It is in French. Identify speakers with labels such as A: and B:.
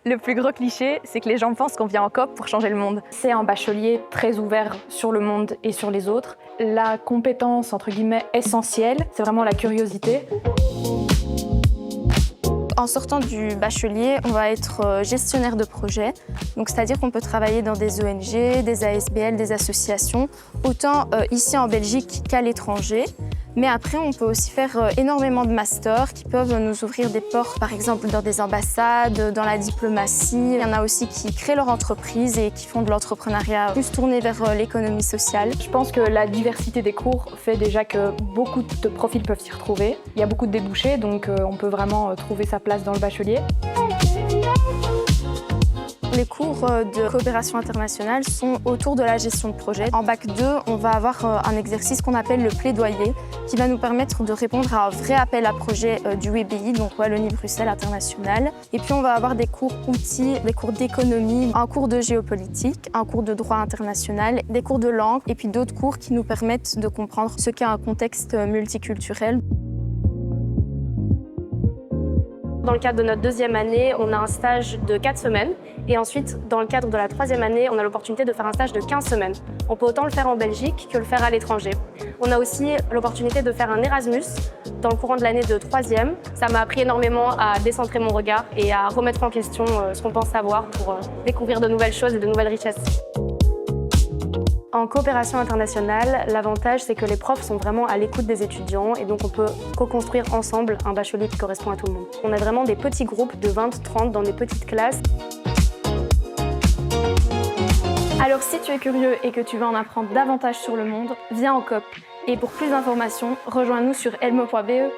A: Le plus gros cliché, c'est que les gens pensent qu'on vient en coop pour changer le monde. C'est un bachelier très ouvert sur le monde et sur les autres. La compétence, entre guillemets, essentielle, c'est vraiment la curiosité.
B: En sortant du bachelier, on va être gestionnaire de projet. Donc, c'est-à-dire qu'on peut travailler dans des ONG, des ASBL, des associations, autant ici en Belgique qu'à l'étranger. Mais après, on peut aussi faire énormément de masters qui peuvent nous ouvrir des portes, par exemple dans des ambassades, dans la diplomatie. Il y en a aussi qui créent leur entreprise et qui font de l'entrepreneuriat plus tourné vers l'économie sociale.
A: Je pense que la diversité des cours fait déjà que beaucoup de profils peuvent s'y retrouver. Il y a beaucoup de débouchés, donc on peut vraiment trouver sa place dans le bachelier.
B: Les cours de coopération internationale sont autour de la gestion de projet. En bac 2, on va avoir un exercice qu'on appelle le plaidoyer, qui va nous permettre de répondre à un vrai appel à projet du WBI, donc Wallonie-Bruxelles International. Et puis on va avoir des cours outils, des cours d'économie, un cours de géopolitique, un cours de droit international, des cours de langue, et puis d'autres cours qui nous permettent de comprendre ce qu'est un contexte multiculturel.
C: Dans le cadre de notre deuxième année, on a un stage de 4 semaines. Et ensuite, dans le cadre de la troisième année, on a l'opportunité de faire un stage de 15 semaines. On peut autant le faire en Belgique que le faire à l'étranger. On a aussi l'opportunité de faire un Erasmus dans le courant de l'année de troisième. Ça m'a appris énormément à décentrer mon regard et à remettre en question ce qu'on pense savoir pour découvrir de nouvelles choses et de nouvelles richesses. En coopération internationale, l'avantage, c'est que les profs sont vraiment à l'écoute des étudiants et donc on peut co-construire ensemble un bachelier qui correspond à tout le monde. On a vraiment des petits groupes de 20-30 dans des petites classes.
A: Alors si tu es curieux et que tu veux en apprendre davantage sur le monde, viens en coop. Et pour plus d'informations, rejoins-nous sur elmo.be.